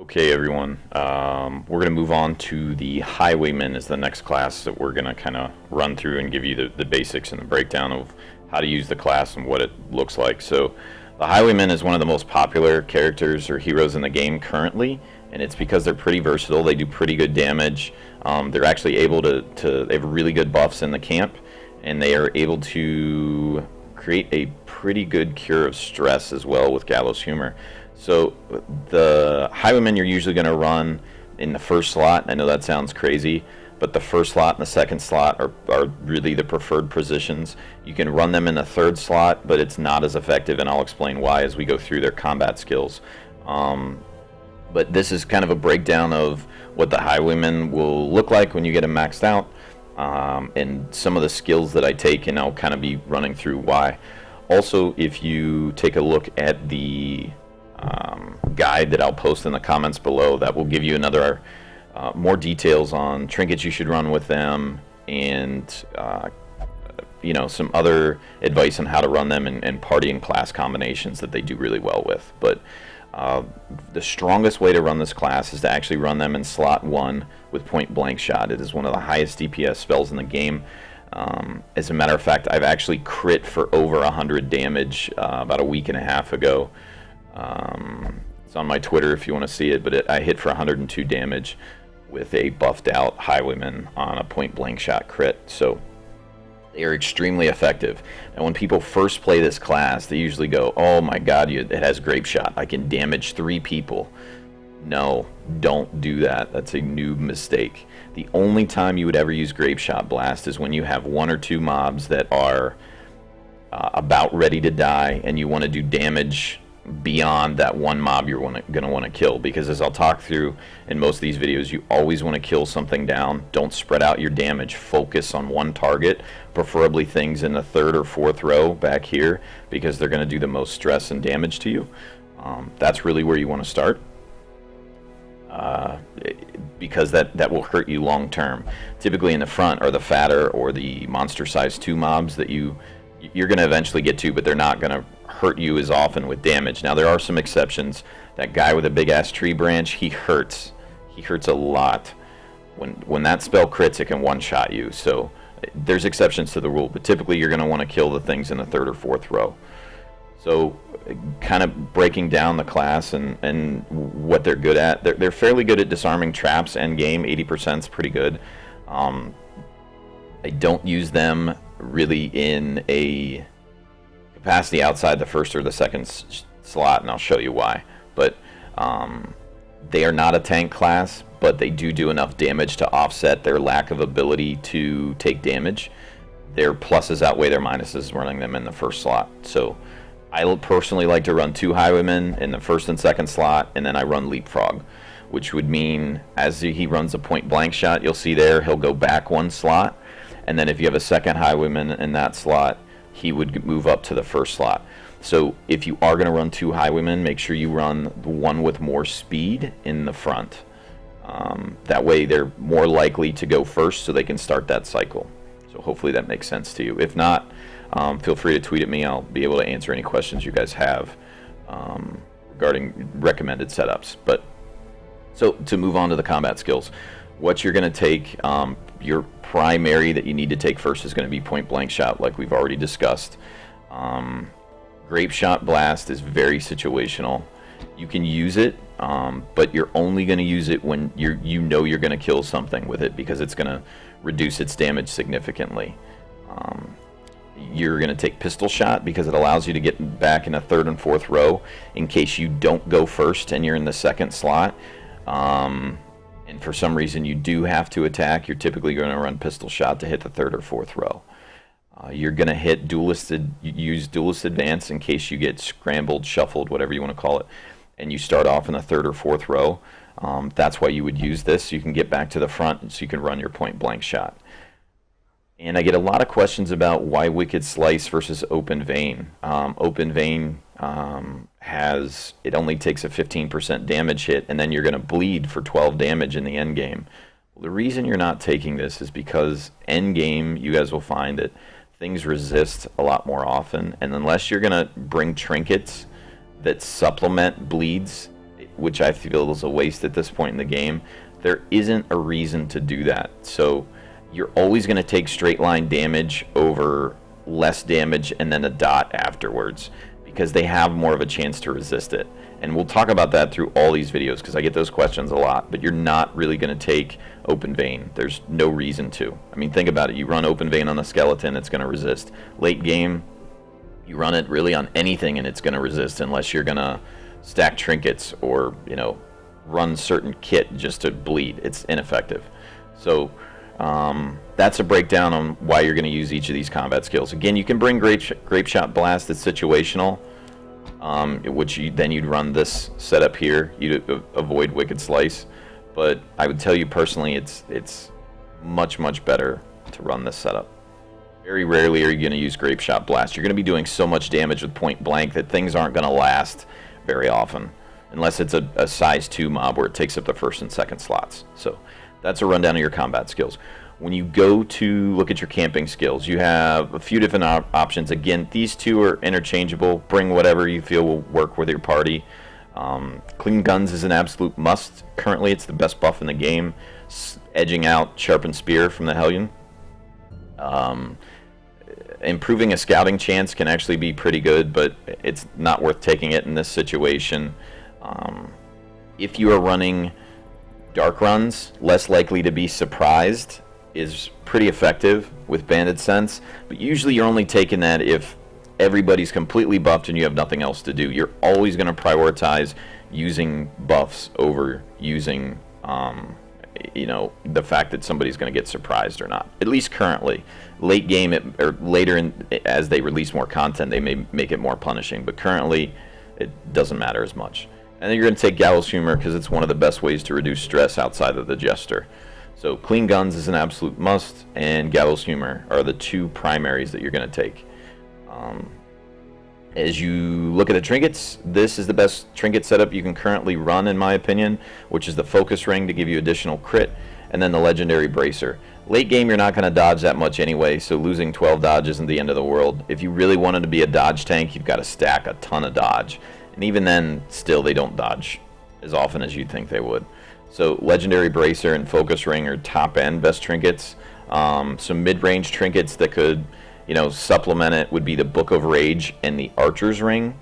Okay, everyone. We're going to move on to the Highwayman is the next class that we're going to kind of run through and give you the basics and the breakdown of how to use the class and what it looks like. So the Highwayman is one of the most popular characters or heroes in the game currently, and it's because they're pretty versatile. They do pretty good damage. They're actually able to they have really good buffs in the camp, and they are able to create a pretty good cure of stress as well with Gallows Humor. So the Highwaymen you're usually going to run in the first slot. I know that sounds crazy, but the first slot and the second slot are really the preferred positions. You can run them in the third slot, but it's not as effective, and I'll explain why as we go through their combat skills. But this is kind of a breakdown of what the Highwaymen will look like when you get them maxed out, and some of the skills that I take, and I'll kind of be running through why. Also, if you take a look at the guide that I'll post in the comments below, that will give you another more details on trinkets you should run with them, and some other advice on how to run them and party and class combinations that they do really well with. But the strongest way to run this class is to actually run them in slot 1 with point blank shot. It is one of the highest DPS spells in the game. As a matter of fact, I've actually crit for over 100 damage about a week and a half ago. It's on my Twitter if you want to see it, but I hit for 102 damage with a buffed out Highwayman on a point blank shot crit. So they are extremely effective. And when people first play this class, they usually go, "Oh my god, it has grape shot. I can damage 3 people." No, don't do that. That's a noob mistake. The only time you would ever use grape shot blast is when you have 1 or 2 mobs that are about ready to die, and you want to do damage beyond that one mob you're going to want to kill. Because as I'll talk through in most of these videos, you always want to kill something down. Don't spread out your damage. Focus on one target, preferably things in the 3rd or 4th row back here, because they're going to do the most stress and damage to you. That's really where you want to start, because that will hurt you long term. Typically in the front are the fatter or the monster size 2 mobs that you're going to eventually get to, but they're not going to hurt you as often with damage. Now there are some exceptions. That guy with a big ass tree branch, he hurts a lot. When that spell crits, it can one-shot you. So there's exceptions to the rule, but typically you're going to want to kill the things in the 3rd or 4th row. So kind of breaking down the class and what they're good at. They're fairly good at disarming traps end game. 80% is pretty good. I don't use them really in a capacity outside the 1st or the 2nd slot, and I'll show you why. But they are not a tank class, but they do enough damage to offset their lack of ability to take damage. Their pluses outweigh their minuses running them in the 1st slot. So I personally like to run 2 Highwaymen in the 1st and 2nd slot, and then I run Leapfrog, which would mean as he runs a point blank shot, you'll see there he'll go back 1 slot, and then if you have a 2nd Highwayman in that slot, he would move up to the 1st slot. So if you are going to run 2 Highwaymen, make sure you run the one with more speed in the front. That way they're more likely to go first, so they can start that cycle. So hopefully that makes sense to you. If not, feel free to tweet at me. I'll be able to answer any questions you guys have regarding recommended setups. But so to move on to the combat skills, what you're going to take, your primary that you need to take first is going to be point blank shot, like we've already discussed. Grape shot blast is very situational. You can use it, but you're only going to use it when you're going to kill something with it, because it's going to reduce its damage significantly. You're going to take pistol shot because it allows you to get back in a 3rd and 4th row in case you don't go first and you're in the 2nd slot. And for some reason you do have to attack, you're typically going to run pistol shot to hit the 3rd or 4th row. You're going to use duelist advance in case you get scrambled, shuffled, whatever you want to call it, and you start off in the 3rd or 4th row. That's why you would use this, so you can get back to the front, so you can run your point blank shot. And I get a lot of questions about why Wicked Slice versus Open Vein. Open Vein it only takes a 15% damage hit, and then you're going to bleed for 12 damage in the end game. Well, the reason you're not taking this is because end game, you guys will find that things resist a lot more often, and unless you're going to bring trinkets that supplement bleeds, which I feel is a waste at this point in the game, there isn't a reason to do that. So you're always going to take straight line damage over less damage and then a dot afterwards, because they have more of a chance to resist it. And we'll talk about that through all these videos, because I get those questions a lot. But you're not really going to take open vein. There's no reason to. I mean, think about it. You run open vein on the skeleton, it's going to resist. Late game, you run it really on anything and it's going to resist, unless you're going to stack trinkets or, you know, run certain kit just to bleed. It's ineffective. So that's a breakdown on why you're going to use each of these combat skills. Again, you can bring Grape Shot Blast. It's situational, which then you'd run this setup here. You'd avoid Wicked Slice. But I would tell you personally, it's much better to run this setup. Very rarely are you going to use Grape Shot Blast. You're going to be doing so much damage with point blank that things aren't going to last very often, unless it's a size 2 mob where it takes up the first and second slots. So that's a rundown of your combat skills. When you go to look at your camping skills, you have a few different options. Again, these two are interchangeable. Bring whatever you feel will work with your party. Clean Guns is an absolute must. Currently, it's the best buff in the game, edging out Sharpened Spear from the Hellion. Improving a scouting chance can actually be pretty good, but it's not worth taking it in this situation. If you are running dark runs, less likely to be surprised is pretty effective with Bandit Sense, but usually you're only taking that if everybody's completely buffed and you have nothing else to do. You're always going to prioritize using buffs over using you know, the fact that somebody's going to get surprised or not. At least currently. Late game, or later as they release more content, they may make it more punishing, but currently it doesn't matter as much. And then you're going to take Gallows Humor because it's one of the best ways to reduce stress outside of the Jester. So Clean Guns is an absolute must, and Gallows Humor are the two primaries that you're going to take. As you look at the trinkets, this is the best trinket setup you can currently run, in my opinion, which is the Focus Ring to give you additional crit, and then the Legendary Bracer. Late game, you're not going to dodge that much anyway, so losing 12 dodge isn't the end of the world. If you really wanted to be a dodge tank, you've got to stack a ton of dodge. And even then, still, they don't dodge as often as you'd think they would. So Legendary Bracer and Focus Ring are top-end best trinkets. Some mid-range trinkets that could, you know, supplement it would be the Book of Rage and the Archer's Ring,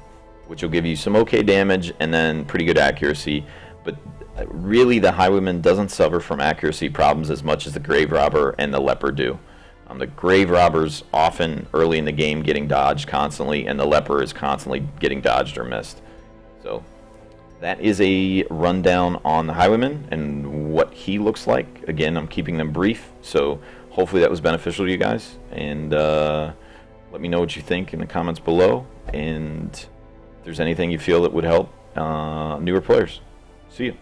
which will give you some okay damage and then pretty good accuracy. But really, the Highwayman doesn't suffer from accuracy problems as much as the Grave Robber and the Leper do. The Grave Robber's often early in the game getting dodged constantly, and the Leper is constantly getting dodged or missed. So that is a rundown on the Highwayman and what he looks like. Again, I'm keeping them brief, so hopefully that was beneficial to you guys. And let me know what you think in the comments below, and if there's anything you feel that would help newer players. See you.